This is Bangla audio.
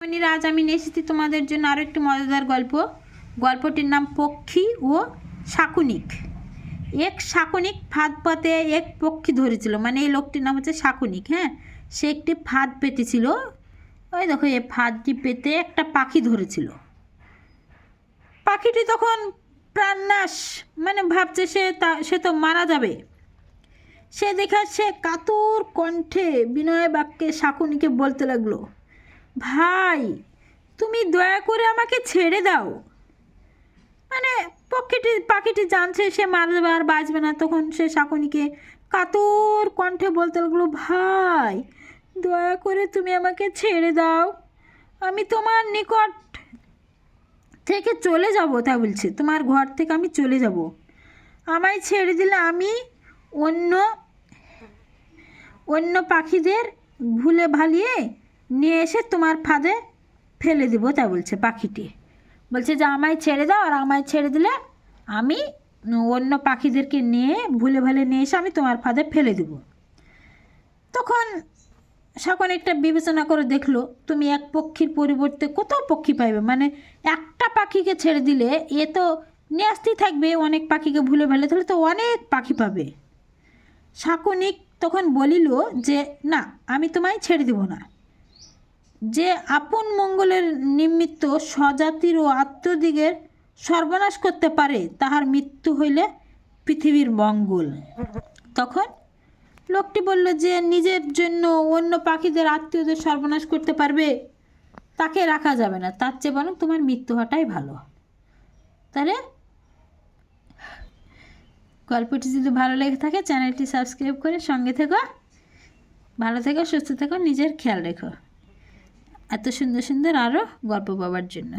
বোনেরা, আজ আমি নিয়ে এসেছি তোমাদের জন্য আরও একটি মজাদার গল্প। গল্পটির নাম পক্ষী ও শাকুনিক। এক শাকুনিক ফাঁদ পাতে এক পক্ষী ধরেছিল, মানে এই লোকটির নাম হচ্ছে শাকুনিক। হ্যাঁ, সে একটি ফাঁদ পেতেছিল। ওই দেখো, এই ফাঁদটি পেতে একটা পাখি ধরেছিল। পাখিটি তখন প্রাণনাশ, মানে ভাবছে সে তো মারা যাবে। সে সে কাতর কণ্ঠে বিনয় বাক্যে শাকুনিকে বলতে লাগলো, ভাই, তুমি দয়া করে আমাকে ছেড়ে দাও। মানে পাখিটি জানছে সে মারা যাবে, আর বাঁচবে না। তখন সে শাকুনিকে কাতর কণ্ঠে বলতে লাগলো, ভাই, দয়া করে তুমি আমাকে ছেড়ে দাও। আমি তোমার নিকট থেকে চলে যাব, তা বলছে, তোমার ঘর থেকে আমি চলে যাব। আমায় ছেড়ে দিলে আমি অন্য অন্য পাখিদের ভুলে ভালিয়ে নিয়ে এসে তোমার ফাঁদে ফেলে দেবো, তা বলছে। পাখিটি বলছে যে আমায় ছেড়ে দাও, আর আমায় ছেড়ে দিলে আমি অন্য পাখিদেরকে নিয়ে ভুলে ভালে নিয়ে এসে আমি তোমার ফাঁদে ফেলে দেব। তখন শাকুন একটা বিবেচনা করে দেখলো, তুমি এক পক্ষীর পরিবর্তে কত পক্ষী পাইবে, মানে একটা পাখিকে ছেড়ে দিলে এ তো নিয়ে আসতেই থাকবে অনেক পাখিকে ভুলে ভালে, তাহলে তো অনেক পাখি পাবে। শাকুনিক তখন বলিল যে, না, আমি তোমায় ছেড়ে দেব না। যে আপন মঙ্গলের নিমিত্ত স্বজাতির ও আত্মদিগের সর্বনাশ করতে পারে, তাহার মৃত্যু হইলে পৃথিবীর মঙ্গল। তখন লোকটি বলল যে নিজের জন্য অন্য পাখিদের আত্মীয়দের সর্বনাশ করতে পারবে, তাকে রাখা যাবে না, তার চেয়ে বরং তোমার মৃত্যু হওয়াটাই ভালো। তাহলে গল্পটি যদি ভালো লেগে থাকে, চ্যানেলটি সাবস্ক্রাইব করে সঙ্গে থেকো। ভালো থেকো, সুস্থ থেকো, নিজের খেয়াল রেখো। এত সুন্দর সুন্দর আরও গল্প পাওয়ার জন্য।